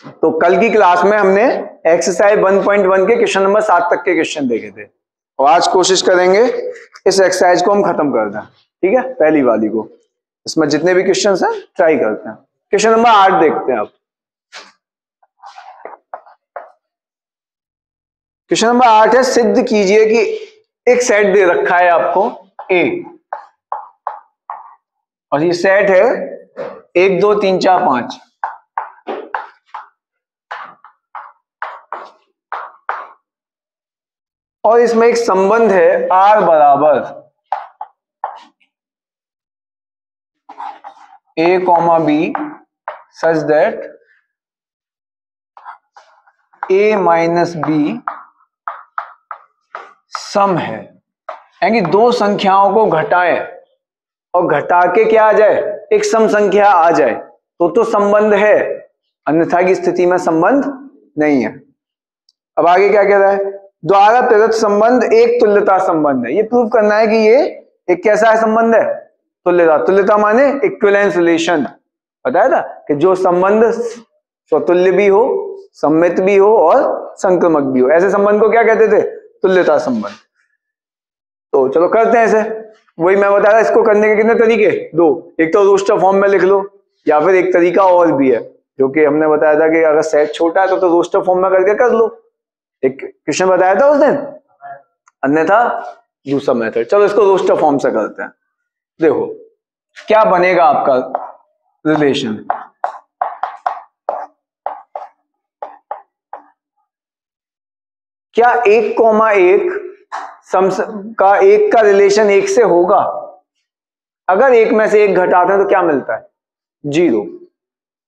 तो कल की क्लास में हमने एक्सरसाइज 1.1 के क्वेश्चन नंबर 7 तक के क्वेश्चन देखे थे और आज कोशिश करेंगे इस एक्सरसाइज को हम खत्म कर दें। ठीक है, पहली वाली को, इसमें जितने भी क्वेश्चन हैं ट्राई करते हैं। क्वेश्चन नंबर 8 देखते हैं अब। क्वेश्चन नंबर 8 है, सिद्ध कीजिए कि एक सेट दे रखा है आपको ए और ये सेट है 1 2 3 4 5। और इसमें एक संबंध है R बराबर A, B such that A minus B सम है। यानी दो संख्याओं को घटाएं और घटा के क्या आ जाए, एक सम संख्या आ जाए तो संबंध है, अन्यथा की स्थिति में संबंध नहीं है। अब आगे क्या कह रहा है, द्वारा प्रदत्त संबंध एक तुल्यता संबंध है। ये प्रूव करना है कि ये एक कैसा है संबंध है, तुल्यता। तुल्यता माने इक्विवेलेंस रिलेशन। बताया था कि जो संबंध स्वतुल्य भी हो, सममित भी हो और संक्रमक भी हो, ऐसे संबंध को क्या कहते थे, तुल्यता संबंध। तो चलो करते हैं ऐसे। वही मैं बता रहा, इसको करने के कितने तरीके, दो। एक तो रोस्टर फॉर्म में लिख लो, या फिर एक तरीका और भी है जो कि हमने बताया था कि अगर सेट छोटा है तो रोस्टर फॉर्म में करके कर लो। एक क्वेश्चन बताया था उस दिन, अन्यथा दूसरा मेथड। चलो इसको रोस्टर फॉर्म से करते हैं। देखो क्या बनेगा आपका रिलेशन। क्या 1,1 का एक का रिलेशन एक से होगा? अगर एक में से एक घटाते हैं तो क्या मिलता है, 0।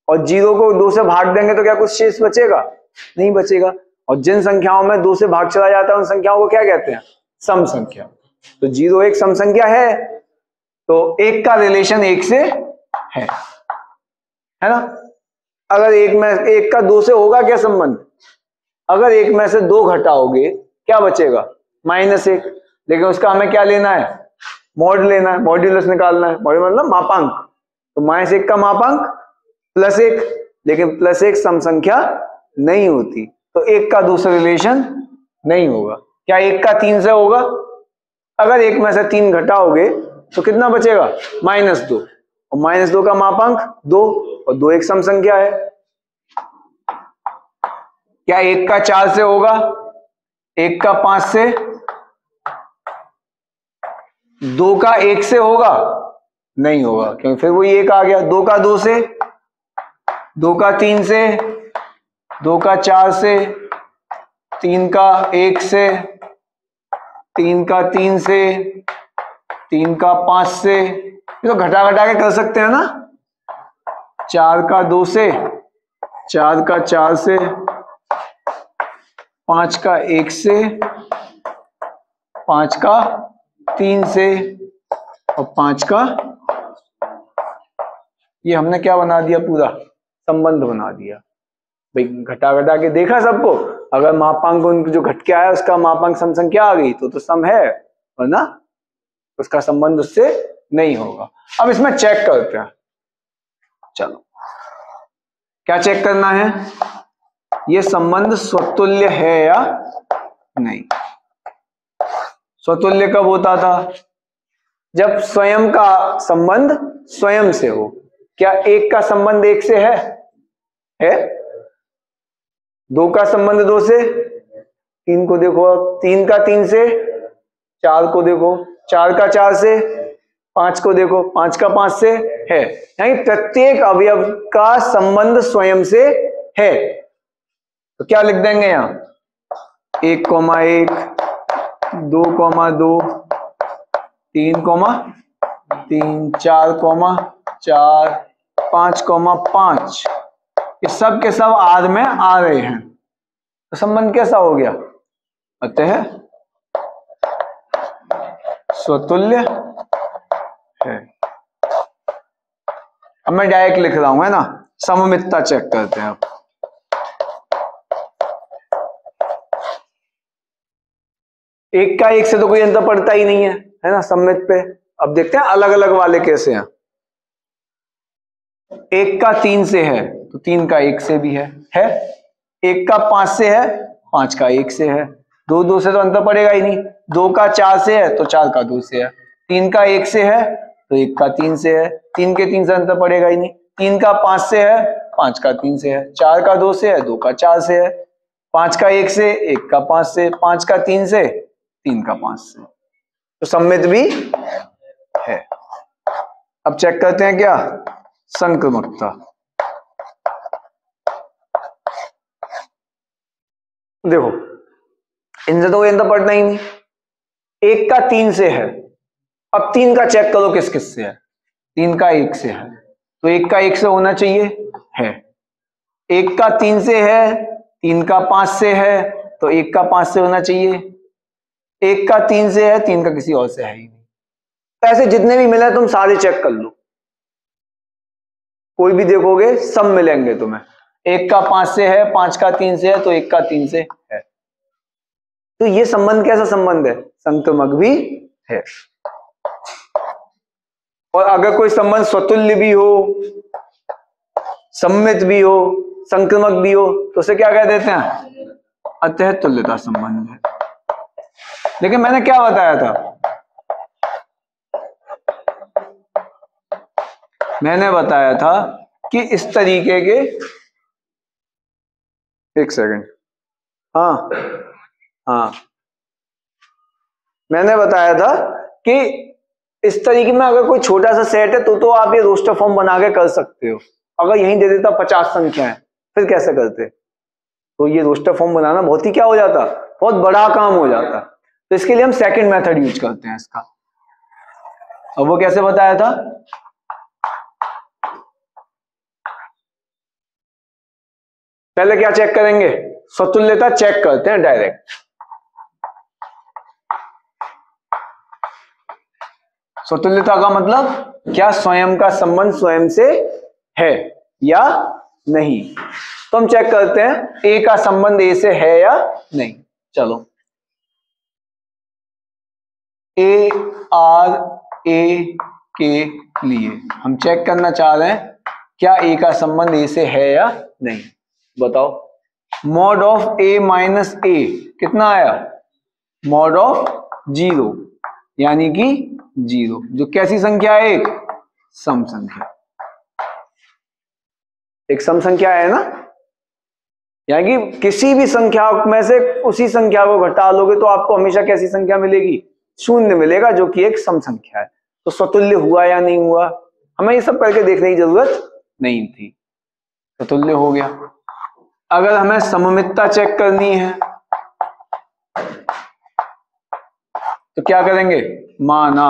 और 0 को 2 से भाग देंगे तो क्या कुछ शेष बचेगा? नहीं बचेगा। और जिन संख्याओं में 2 से भाग चला जाता है उन संख्याओं को क्या कहते हैं, सम संख्या। तो 0 एक सम संख्या है, तो एक का रिलेशन एक से है ना। अगर एक का 2 से होगा क्या संबंध? अगर एक में से 2 घटाओगे क्या बचेगा, -1। लेकिन उसका हमें क्या लेना है, मॉड लेना है, मॉड्यूलस निकालना है। मॉड्यूलस मतलब मापांक। तो -1 का मापांक +1, लेकिन +1 सम संख्या नहीं होती, तो 1 का 2 से रिलेशन नहीं होगा। क्या 1 का 3 से होगा? अगर एक में से 3 घटाओगे तो कितना बचेगा, -2। और -2 का मापांक 2, और 2 एक सम संख्या है। क्या 1 का 4 से होगा? 1 का 5 से? 2 का 1 से होगा? नहीं होगा, क्योंकि फिर वही 1 आ गया। 2 का 2 से? 2 का 3 से? 2 का 4 से? 3 का 1 से? 3 का 3 से? 3 का 5 से? ये तो घटा घटा के कर सकते हैं ना। 4 का 2 से? 4 का 4 से? 5 का 1 से? 5 का 3 से? और 5 का, ये हमने क्या बना दिया, पूरा संबंध बना दिया भाई। घटा घटा के देखा सबको, अगर मापांक उनको जो घट के आया उसका मापांक सम संख्या आ गई तो सम है, वरना उसका संबंध उससे नहीं होगा। अब इसमें चेक करते हैं। चलो क्या चेक करना है, ये संबंध स्वतुल्य है या नहीं। स्वतुल्य कब होता था, जब स्वयं का संबंध स्वयं से हो। क्या 1 का संबंध 1 से है? 2 का संबंध 2 से? 3 को देखो, 3 का 3 से? 4 को देखो, 4 का 4 से? 5 को देखो, 5 का 5 से है। यानी प्रत्येक अवयव का संबंध स्वयं से है। तो क्या लिख देंगे यहां, 1,1, 2,2, 3,3, 4,4, 5,5, ये सब के सब आर में आ रहे हैं, तो संबंध कैसा हो गया, अतः स्वतुल्य है। अब मैं डायरेक्ट लिख रहा हूं, है ना। सममितता चेक करते हैं। अब 1 का 1 से तो कोई अंतर पड़ता ही नहीं है ना सममित पे। अब देखते हैं अलग अलग वाले कैसे हैं। 1 का 3 से है तो 3 का 1 से भी है 1 का 5 से है, 5 का 1 से है, 2 2 से तो अंतर पड़ेगा ही नहीं, 2 का 4 से है तो 4 का 2 से है, 3 का 1 से है तो 1 का 3 से है, 3 के 3 से अंतर पड़ेगा ही नहीं, 3 का 5 से है, 5 का 3 से है, 4 का 2 से है, 2 का 4 से है, 5 का 1 से, 1 का 5 से, 5 का 3 से, 3 का 5 से, तो सममित भी है। अब चेक करते हैं क्या, संक्रमकता। देखो इनसे तो कोई अंतर पड़ना ही नहीं, 1 का 3 से है, अब 3 का चेक करो किस किस से है, 3 का 1 से है तो 1 का 1 से होना चाहिए है, 1 का 3 से है, 3 का 5 से है तो 1 का 5 से होना चाहिए, 1 का 3 से है, 3 का किसी और से है ही नहीं। तो ऐसे जितने भी मिले तुम सारे चेक कर लो, कोई भी देखोगे सब मिलेंगे तुम्हें, 1 का 5 से है, 5 का 3 से है तो 1 का 3 से है। तो ये संबंध कैसा संबंध है, संक्रमक भी है। और अगर कोई संबंध स्वतुल्य भी हो, सम्मित भी हो, संक्रमक भी हो तो उसे क्या कह देते हैं, अतः तुल्यता संबंध है। लेकिन मैंने क्या बताया था, मैंने बताया था कि इस तरीके के, एक सेकंड, हाँ मैंने बताया था कि इस तरीके में अगर कोई छोटा सा सेट है तो आप ये रोस्टर फॉर्म बना के कर सकते हो। अगर यहीं दे देता 50 संख्याएं फिर कैसे करते, तो ये रोस्टर फॉर्म बनाना बहुत ही क्या हो जाता, बहुत बड़ा काम हो जाता। तो इसके लिए हम सेकंड मेथड यूज करते हैं इसका। अब वो कैसे बताया था, पहले क्या चेक करेंगे, स्वतुल्यता चेक करते हैं डायरेक्ट। स्वतुल्यता का मतलब क्या स्वयं का संबंध स्वयं से है या नहीं। तो हम चेक करते हैं ए का संबंध ए से है या नहीं। चलो, ए आर ए के लिए हम चेक करना चाह रहे हैं क्या ए का संबंध ए से है या नहीं। बताओ, मॉड ऑफ ए माइनस ए कितना आया, मॉड ऑफ 0 यानी कि 0, जो कैसी संख्या है, एक सम संख्या, एक सम संख्या है ना, यानी कि किसी भी संख्या में से उसी संख्या को घटा लोगे तो आपको हमेशा कैसी संख्या मिलेगी, 0 मिलेगा, जो कि एक सम संख्या है। तो स्वतुल्य हुआ या नहीं हुआ, हमें ये सब करके देखने की जरूरत नहीं थी, स्वतुल्य हो गया। अगर हमें सममितता चेक करनी है तो क्या करेंगे, माना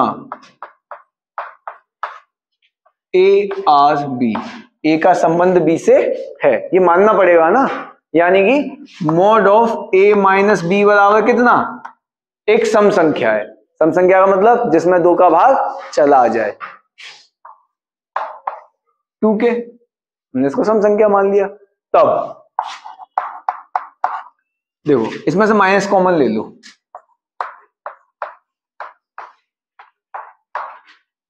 ए आर बी, ए का संबंध बी से है, ये मानना पड़ेगा ना, यानी कि mod of A minus B बराबर कितना, एक सम संख्या है। सम संख्या का मतलब जिसमें 2 का भाग चला जाए, 2 के, हमने इसको सम संख्या मान लिया। तब देखो इसमें से माइनस कॉमन ले लो,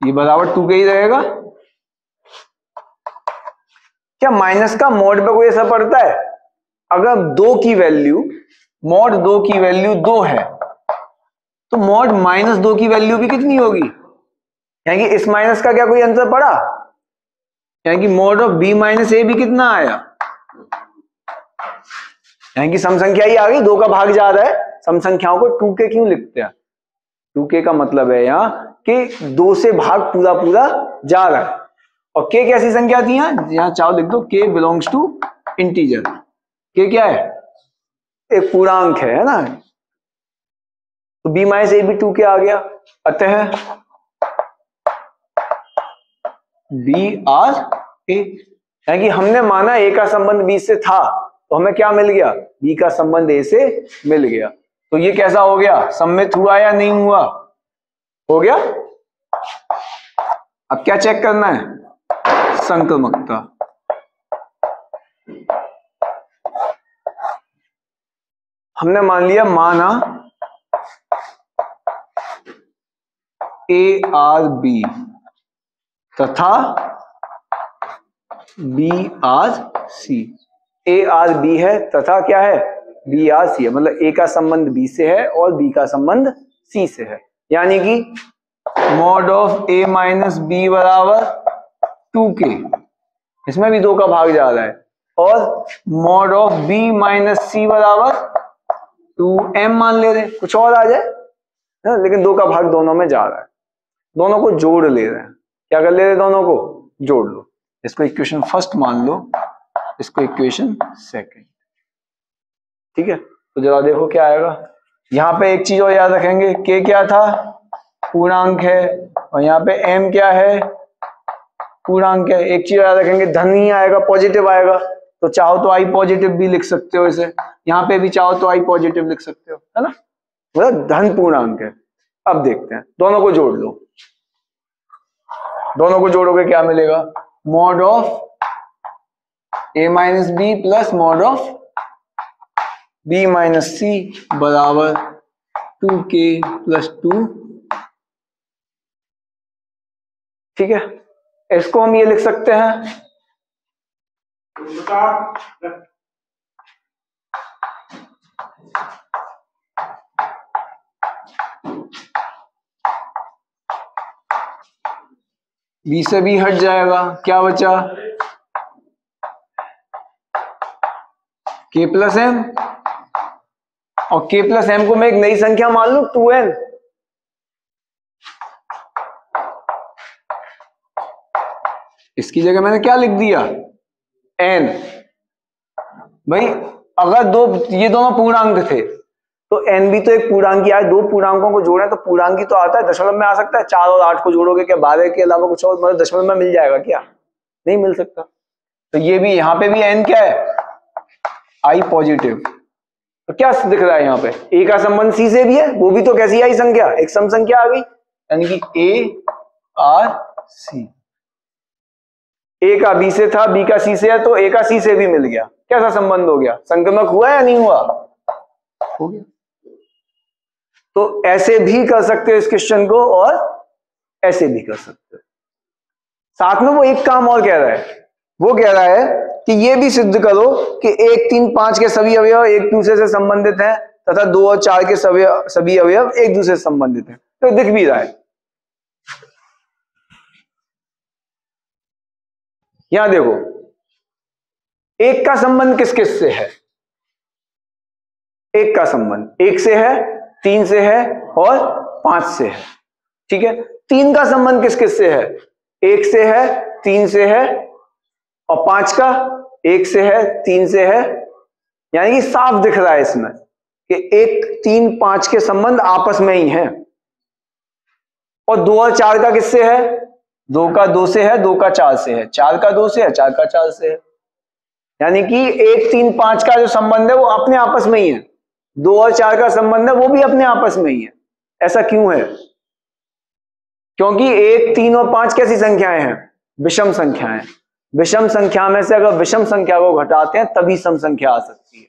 ये बराबर 2 के ही रहेगा। क्या माइनस का मॉड पे कोई असर पड़ता है, अगर 2 की वैल्यू, मॉड 2 की वैल्यू 2 है तो मॉड माइनस 2 की वैल्यू भी कितनी होगी, यानी कि इस माइनस का क्या कोई आंसर पड़ा, यानी कि मॉड ऑफ बी माइनस ए भी कितना आया, यानी कि सम संख्या ही आ गई, 2 का भाग जा रहा है। सम संख्याओं को 2k क्यों लिखते हैं, 2k का मतलब है यहां कि 2 से भाग पूरा पूरा जा रहा है। और k कैसी संख्या थी, यहां चाहो लिख दो, k belongs to integer, k क्या है, एक पूर्णांक है ना, तो b माइनस ए भी 2k आ गया। अतः b आर ए, यानी कि हमने माना a का संबंध b से था तो हमें क्या मिल गया, b का संबंध a से मिल गया। तो ये कैसा हो गया, सम्मित हुआ या नहीं हुआ, हो गया। अब क्या चेक करना है, संक्रमकता। हमने मान लिया, माना ए आर बी तथा B R C, A R B है तथा क्या है, बी आर सी है, मतलब ए का संबंध बी से है और बी का संबंध सी से है। यानी कि mod of A minus B बराबर 2k, इसमें भी 2 का भाग जा रहा है, और mod of B minus C बराबर 2m मान ले रहे, कुछ और आ जाए है, लेकिन 2 का भाग दोनों में जा रहा है, दोनों को जोड़ ले रहे हैं। क्या कर ले रहे, दोनों को जोड़ लो, इसको इक्वेशन फर्स्ट मान लो, इसको इक्वेशन सेकंड, ठीक है। तो जरा देखो क्या आएगा। यहाँ पे एक चीज और याद रखेंगे, k क्या था, पूर्णांक है, और यहाँ पे m क्या है, पूर्णांक है। एक चीज याद रखेंगे, धन ही आएगा, पॉजिटिव आएगा, तो चाहो तो i पॉजिटिव भी लिख सकते हो इसे, यहाँ पे भी चाहो तो i पॉजिटिव लिख सकते हो, है ना, मतलब धन पूर्णांक है। अब देखते हैं, दोनों को जोड़ लो, दोनों को जोड़ोगे क्या मिलेगा, mod of a minus B plus mod of b minus C बराबर 2k प्लस 2, ठीक है। इसको हम ये लिख सकते हैं, बी से बी हट जाएगा, क्या बचा, k प्लस एम, और k प्लस एम को मैं एक नई संख्या मान लू 2n, इसकी जगह मैंने क्या लिख दिया, n। भाई अगर ये दोनों पूर्णांक थे तो n भी तो एक पूर्णांक है, दो पूर्णांकों को जोड़े तो पूर्णांक ही तो आता है, दशमलव में आ सकता है। 4 और 8 को जोड़ोगे क्या 12 के अलावा कुछ और, मतलब दशमलव में मिल जाएगा क्या, नहीं मिल सकता। तो ये भी, यहाँ पे भी n क्या है, i पॉजिटिव। तो क्या दिख रहा है यहाँ पे, a का संबंध c से भी है, वो भी तो कैसी आई संख्या, एक सम संख्या आ गई, यानी कि a r c, a का b से था, b का c से है, तो a का c से भी मिल गया। कैसा संबंध हो गया, संक्रमक हुआ या नहीं हुआ, हो गया। तो ऐसे भी कर सकते हो इस क्वेश्चन को, और ऐसे भी कर सकते हो। साथ में वो एक काम और कह रहा है, वो कह रहा है कि ये भी सिद्ध करो कि 1, 3, 5 के सभी अवयव एक दूसरे से संबंधित हैं तथा 2 और 4 के सभी अवयव एक दूसरे से संबंधित हैं। तो दिख भी रहा है, यहां देखो, एक का संबंध किस किस से है, एक का संबंध 1 से है, 3 से है और 5 से है, ठीक है। 3 का संबंध किस किस से है, 1 से है, 3 से है, और 5 का 1 से है, 3 से है, यानी कि साफ दिख रहा है इसमें कि 1, 3, 5 के संबंध आपस में ही हैं। और 2 और 4 का किससे है, 2 का 2 से है, 2 का 4 से है, 4 का 2 से है, 4 का 4 से है, यानी कि 1, 3, 5 का जो संबंध है वो अपने आपस में ही है, 2 और 4 का संबंध है वो भी अपने आपस में ही है। ऐसा क्यों है, क्योंकि 1, 3 और 5 कैसी संख्याएं हैं, विषम संख्याएं। विषम संख्या में से अगर विषम संख्या को घटाते हैं तभी सम संख्या आ सकती है,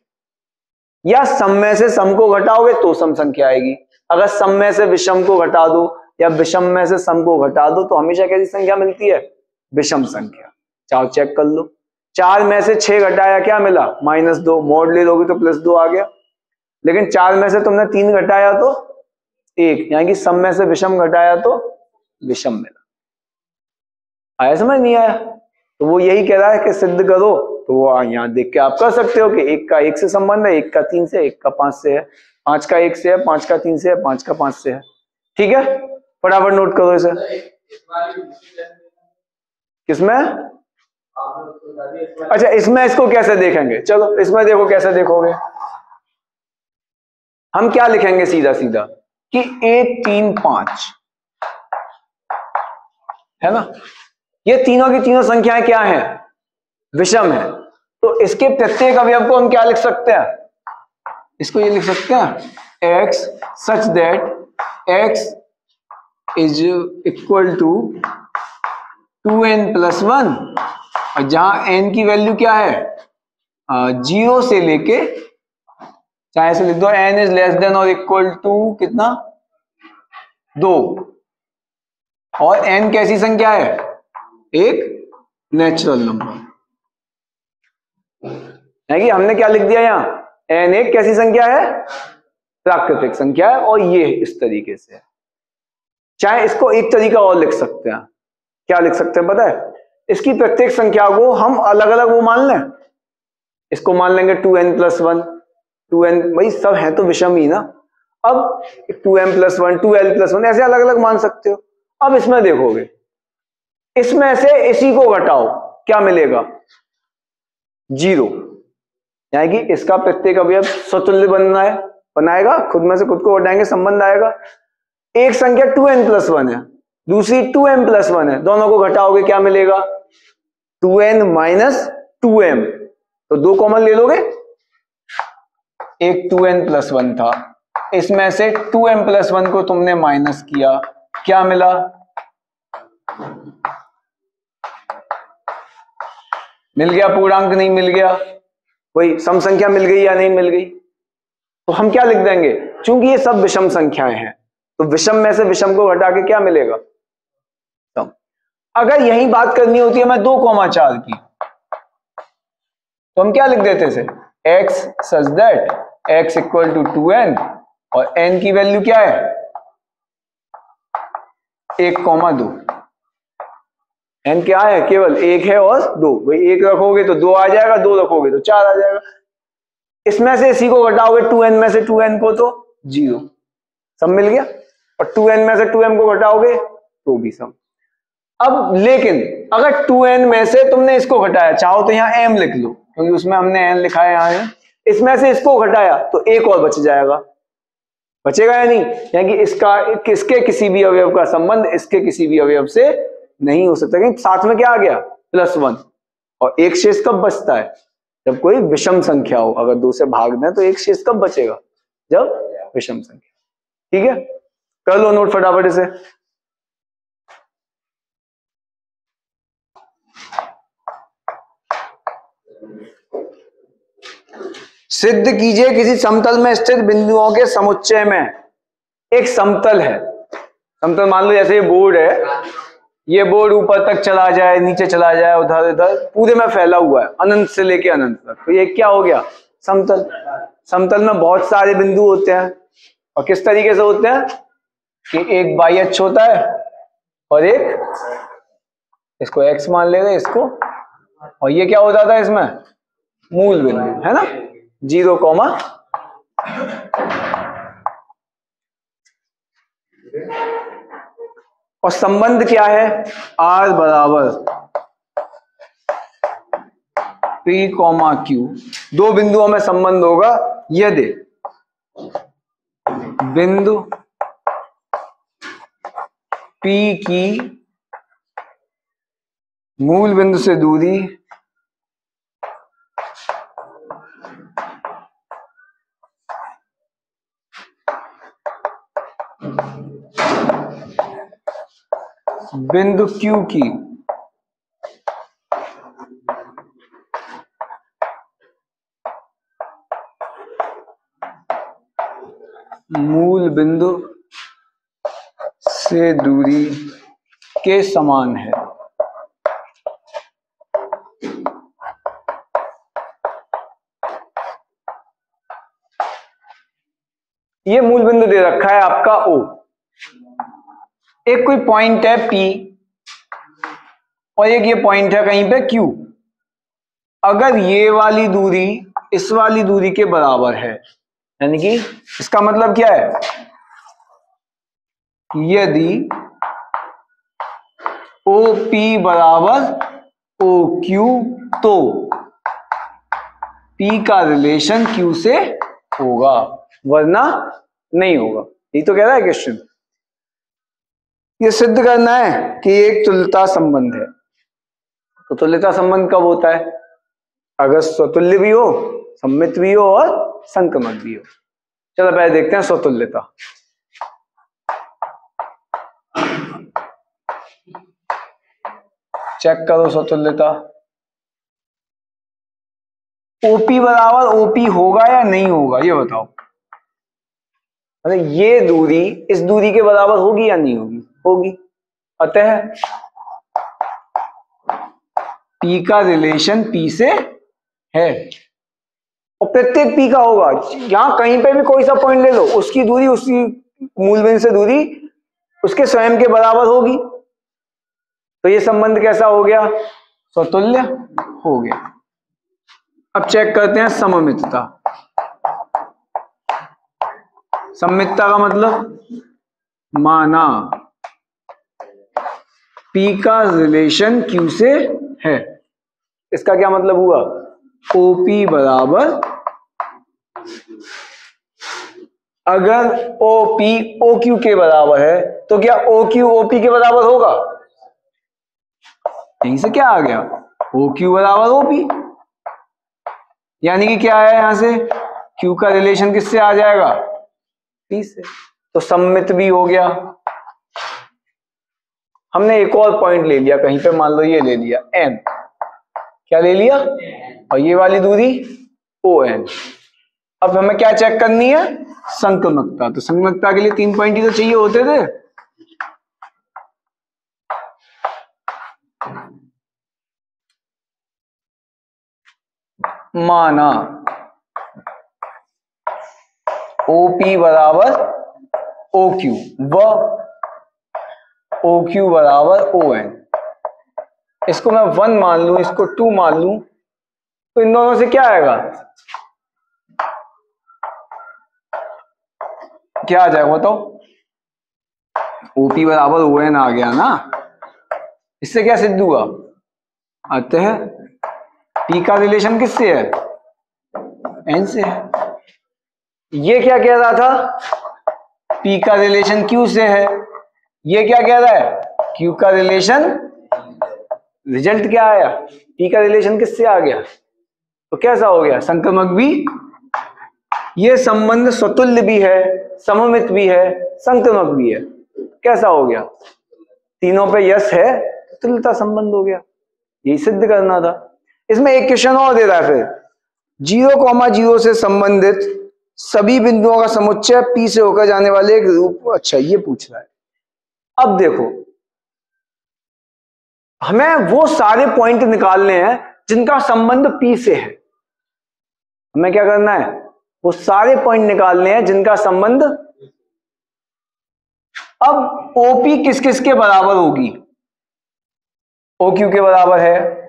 या सम में से सम को घटाओगे तो सम संख्या आएगी। अगर सम में से विषम को घटा दो या विषम में से सम को घटा दो तो हमेशा कैसी संख्या मिलती है, विषम संख्या। चाहो चेक कर लो, 4 में से 6 घटाया क्या मिला, -2, मोड ले लोगे तो +2 आ गया। लेकिन 4 में से तुमने 3 घटाया तो 1, यानी कि सम में से विषम घटाया तो विषम मिला। आया समझ, नहीं आया? तो वो यही कह रहा है कि सिद्ध करो, तो वो यहाँ देख के आप कर सकते हो कि 1 का 1 से संबंध है, 1 का 3 से, 1 का 5 से है, 5 का 1 से है, 5 का 3 से है, 5 का 5 से है। ठीक है, फटाफट नोट करो इसे। किसमें, अच्छा इसमें इसको कैसे देखेंगे, चलो इसमें देखो कैसे देखोगे। हम क्या लिखेंगे सीधा सीधा कि 1, 3, 5 है ना, ये तीनों की तीनों संख्याएं क्या हैं, विषम है। तो इसके प्रत्येक अवयव को हम क्या लिख सकते हैं, इसको ये लिख सकते हैं x such that x is equal to 2n+1, और जहां n की वैल्यू क्या है 0 से लेके, चाहे ऐसे लिख दो n इज लेस देन और इक्वल टू कितना 2, और n कैसी संख्या है, एक नेचुरल नंबर। है कि हमने क्या लिख दिया यहाँ, n एक कैसी संख्या है, प्राकृतिक संख्या है, और ये इस तरीके से है। चाहे इसको एक तरीका और लिख सकते हैं, क्या लिख सकते हैं पता है, इसकी प्रत्येक संख्या को हम अलग अलग वो मान लें, इसको मान लेंगे 2n+1, 2n, भाई सब है तो विषम ही ना, अब 2m+1, 2l+1 ऐसे अलग अलग मान सकते हो। अब इसमें देखोगे, इसमें से इसी को घटाओ, क्या मिलेगा, 0, यानी कि इसका प्रत्येक अवयव स्वतुल्य बनाएगा, खुद में से खुद को घटाएंगे, संबंध आएगा। एक संख्या 2n+1 है, दूसरी 2m+1 है, दोनों को घटाओगे क्या मिलेगा, 2n - 2m, तो 2 कॉमन ले लोगे, एक 2n+1 था, इसमें से 2m+1 को तुमने माइनस किया, क्या मिला, मिल गया पूर्णांक, नहीं मिल गया, वही सम संख्या मिल गई या नहीं मिल गई। तो हम क्या लिख देंगे, चूंकि ये सब विषम संख्याएं हैं, तो विषम में से विषम को घटा के क्या मिलेगा, सम। अगर यही बात करनी होती है मैं 2,4 की, तो हम क्या लिख देते थे, x such that x = 2n, और n की वैल्यू क्या है, 1,2। n क्या है, केवल 1 है और 2, भाई 1 रखोगे तो 2 आ जाएगा, 2 रखोगे तो 4 आ जाएगा। इसमें से इसी को घटाओगे 2n में से 2n को तो 0, सम मिल गया, और 2n में से 2m को घटाओगे तो भी सम। अब लेकिन अगर 2n में से तुमने इसको घटाया, चाहो तो यहां m लिख लो क्योंकि उसमें हमने n लिखा है, यहां इसमें से इसको घटाया तो एक और बच जाएगा, बचेगा या नहीं, यानी कि इसके किसी भी अवयव का संबंध इसके किसी भी अवयव से नहीं हो सकता, क्योंकि साथ में क्या आ गया, +1, और एक शेष कब बचता है, जब कोई विषम संख्या हो, अगर 2 से भाग दें तो एक शेष कब बचेगा, जब विषम संख्या। ठीक है, कर लो नोट फटाफट इसे। सिद्ध कीजिए किसी समतल में स्थित बिंदुओं के समुच्चय में, एक समतल है, समतल मान लो जैसे ये बोर्ड है, ये बोर्ड ऊपर तक चला जाए, नीचे चला जाए, उधर इधर पूरे में फैला हुआ है, अनंत से लेके अनंत तक, तो ये क्या हो गया, समतल। समतल में बहुत सारे बिंदु होते हैं, और किस तरीके से होते हैं कि एक बाई अक्ष होता है और एक, इसको x मान ले रहे इसको, और ये क्या हो जाता है इसमें, मूल बिंदु है ना, 0, और संबंध क्या है, r = p, q, 2 बिंदुओं में संबंध होगा यदि बिंदु p की मूल बिंदु से दूरी बिंदु Q की मूल बिंदु से दूरी के समान है। ये मूल बिंदु दे रखा है आपका O, एक कोई पॉइंट है P और एक ये पॉइंट है कहीं पे Q। अगर ये वाली दूरी इस वाली दूरी के बराबर है, यानी कि इसका मतलब क्या है, यदि OP = OQ तो P का रिलेशन Q से होगा, वरना नहीं होगा। यही तो कह रहा है क्वेश्चन। ये सिद्ध करना है कि एक तुल्यता संबंध है। तो तुल्यता संबंध कब होता है, अगर स्वतुल्य भी हो, सम्मित भी हो और संक्रमक भी हो। चलो पहले देखते हैं स्वतुल्यता। चेक करो स्वतुल्यता, OP = OP होगा या नहीं होगा, ये बताओ। अरे ये दूरी इस दूरी के बराबर होगी या नहीं होगी, होगी। अतः P का रिलेशन P से है। और प्रत्येक पी का होगा, यहां कहीं पे भी कोई सा पॉइंट ले लो, उसकी दूरी उसकी मूल बिंदु से दूरी उसके स्वयं के बराबर होगी। तो ये संबंध कैसा हो गया? स्वतुल्य हो गया। अब चेक करते हैं सममितता। सममितता का मतलब माना P का रिलेशन Q से है। इसका क्या मतलब हुआ? OP बराबर, अगर OP OQ के बराबर है तो क्या OQ OP के बराबर होगा? यहीं से क्या आ गया? OQ बराबर OP, यानी कि क्या है यहां से Q का रिलेशन किससे आ जाएगा? P से। तो सममित भी हो गया। हमने एक और पॉइंट ले लिया कहीं पे, मान लो ये ले लिया N, क्या ले लिया? और ये वाली दूरी ON। अब हमें क्या चेक करनी है? संक्रमकता। तो संक्रमकता के लिए 3 पॉइंट ही तो चाहिए होते थे। माना OP बराबर OQ व OQ बराबर ON। इसको मैं 1 मान लूं, इसको 2 मान लूं, तो इन दोनों से क्या आएगा? क्या आ जाएगा बताओ? OP बराबर ON आ गया ना। इससे क्या सिद्ध हुआ? अतः P का रिलेशन किससे है? N से है। ये क्या कह रहा था? P का रिलेशन Q से है। ये क्या कह रहा है? Q का रिलेशन, रिजल्ट क्या आया? P का रिलेशन किससे आ गया? तो कैसा हो गया? संक्रमक भी। ये संबंध स्वतुल्य भी है, सममित भी है, संक्रमक भी है। कैसा हो गया? तीनों पे यस है, तुल्यता संबंध हो गया। यही सिद्ध करना था। इसमें एक क्वेश्चन और दे रहा है फिर, 0,0 से संबंधित सभी बिंदुओं का समुच्चय P से होकर जाने वाले एक रूप। अच्छा, ये पूछ रहा है। अब देखो, हमें वो सारे पॉइंट निकालने हैं जिनका संबंध P से है। हमें क्या करना है? वो सारे पॉइंट निकालने हैं जिनका संबंध। अब OP किस किस के बराबर होगी? OQ के बराबर है।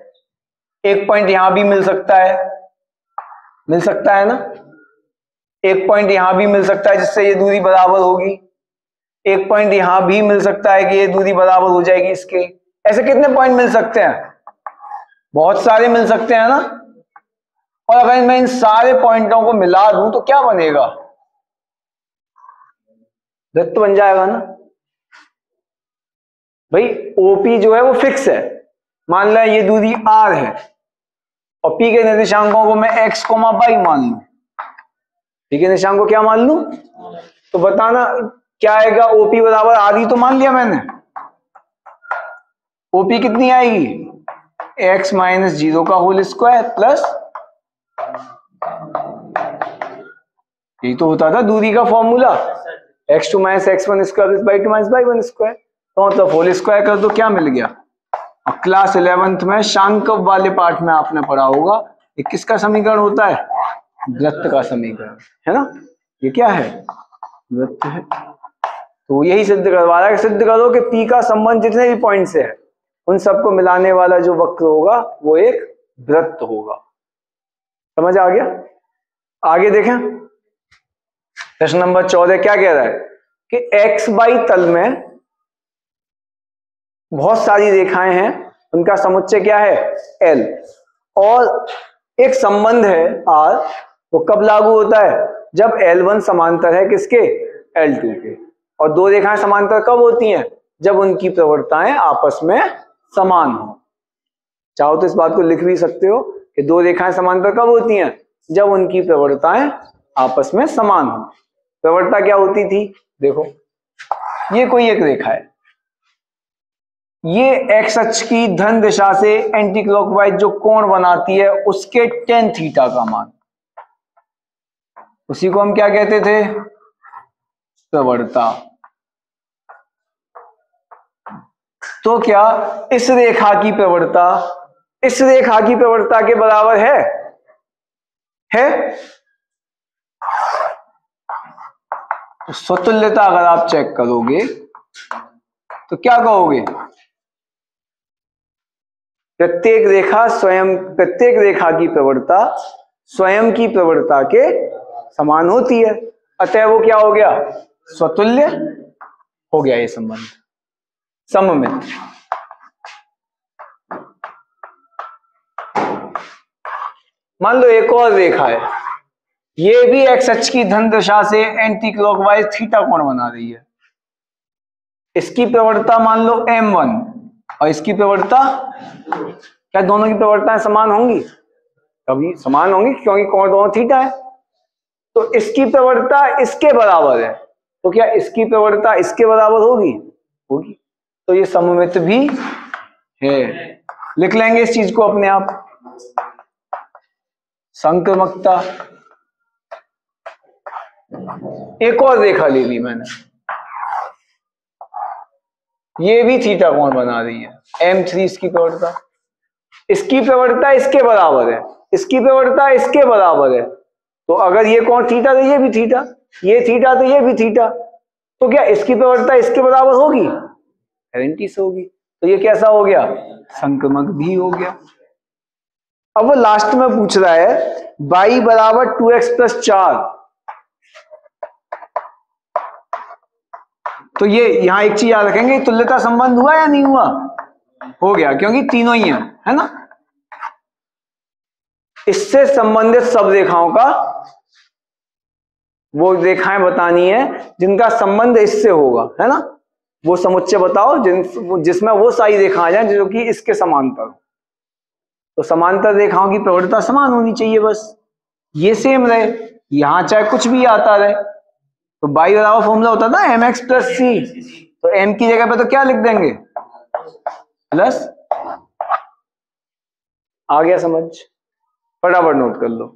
एक पॉइंट यहां भी मिल सकता है ना। एक पॉइंट यहां भी मिल सकता है जिससे ये दूरी बराबर होगी। एक पॉइंट यहां भी मिल सकता है कि ये दूरी बराबर हो जाएगी इसके। ऐसे कितने पॉइंट मिल सकते हैं? बहुत सारे मिल सकते हैं ना। और अगर मैं इन सारे पॉइंटों को मिला दूं तो क्या बनेगा? वृत्त बन जाएगा ना भाई। OP जो है वो फिक्स है। मान लें ये दूरी R है और P के निर्देशांकों को मैं x, y मान लूं। P के निर्देशांक को क्या मान लूं? तो बताना क्या आएगा? OP बराबर R ही तो मान लिया मैंने। OP कितनी आएगी? x माइनस 0 का होल स्क्वायर प्लस, यही तो होता था दूरी का formula, x2 minus x1 square by 2 minus by 1 square. तो मतलब होल स्क्वायर कर दो, क्या मिल गया? और क्लास 11th में शांकव वाले पार्ट में आपने पढ़ा होगा ये किसका समीकरण होता है? वृत्त का समीकरण, है ना। ये क्या है? वृत्त है। तो यही सिद्ध करवा रहा है कि सिद्ध करो कि P का संबंध जितने भी पॉइंट से है उन सबको मिलाने वाला जो वक्र होगा वो एक वृत्त होगा। समझ आ गया? आगे देखें, प्रश्न नंबर 14 क्या कह रहा है कि XY तल में बहुत सारी रेखाएं हैं, उनका समुच्चय क्या है? L, और एक संबंध है R। वो कब लागू होता है? जब L1 समांतर है किसके? L2 के। और दो रेखाएं समांतर कब होती हैं? जब उनकी प्रवणताएं आपस में समान हो। चाहो तो इस बात को लिख भी सकते हो कि दो रेखाएं समांतर कब होती हैं? जब उनकी प्रवणताएं आपस में समान हो। प्रवणता क्या होती थी? देखो, ये कोई एक रेखा है, ये x अक्ष की धन दिशा से एंटी क्लॉकवाइज जो कोण बनाती है उसके tan थीटा का मान, उसी को हम क्या कहते थे? प्रवणता। तो क्या इस रेखा की प्रवणता इस रेखा की प्रवणता के बराबर है? है। तो स्वतुल्यता अगर आप चेक करोगे तो क्या कहोगे, प्रत्येक रेखा की प्रवणता स्वयं की प्रवणता के समान होती है, अतः वो क्या हो गया, स्वतुल्य हो गया ये संबंध, सममित। मान लो एक और रेखा है, ये भी एक्स अक्ष की धन दिशा से एंटी क्लॉकवाइज थीटा कोण बना रही है। इसकी प्रवणता मान लो m1 और इसकी प्रवणता, क्या दोनों की प्रवणताएं समान होंगी? कभी समान होंगी क्योंकि कोण दोनों थीटा है। तो इसकी प्रवणता इसके बराबर है, तो क्या इसकी प्रवणता इसके बराबर होगी? होगी। तो ये सममित भी है। लिख लेंगे इस चीज को अपने आप, संक्रमकता। एक और रेखा ले ली मैंने, ये भी थीटा कोण बना रही है, m3 इसकी प्रवणता, इसकी प्रवणता इसके बराबर है, इसकी प्रवणता इसके बराबर है। तो अगर ये कोण थीटा तो ये भी थीटा, ये थीटा तो ये भी थीटा, तो क्या इसकी प्रवणता इसके बराबर होगी? गारंटी से होगी। तो ये कैसा हो गया, संक्रमक भी हो गया। अब वो लास्ट में पूछ रहा है y बराबर 2x + 4, तो ये यहां एक चीज याद रखेंगे, तुल्यता संबंध हुआ या नहीं हुआ? हो गया, क्योंकि तीनों ही है ना। इससे संबंधित सब रेखाओं का वो रेखाएं बतानी है जिनका संबंध इससे होगा, है ना। वो समुच्चय बताओ जिसमें वो सारी रेखा आ जाए जो कि इसके समांतर हो। तो समांतर रेखाओं की प्रवणता समान होनी चाहिए, बस ये सेम रहे, यहां चाहे कुछ भी आता रहे। तो y बराबर फॉर्मूला होता था mx + c, तो m की जगह पे तो क्या लिख देंगे, प्लस। आ गया समझ? फटाफट नोट कर लो।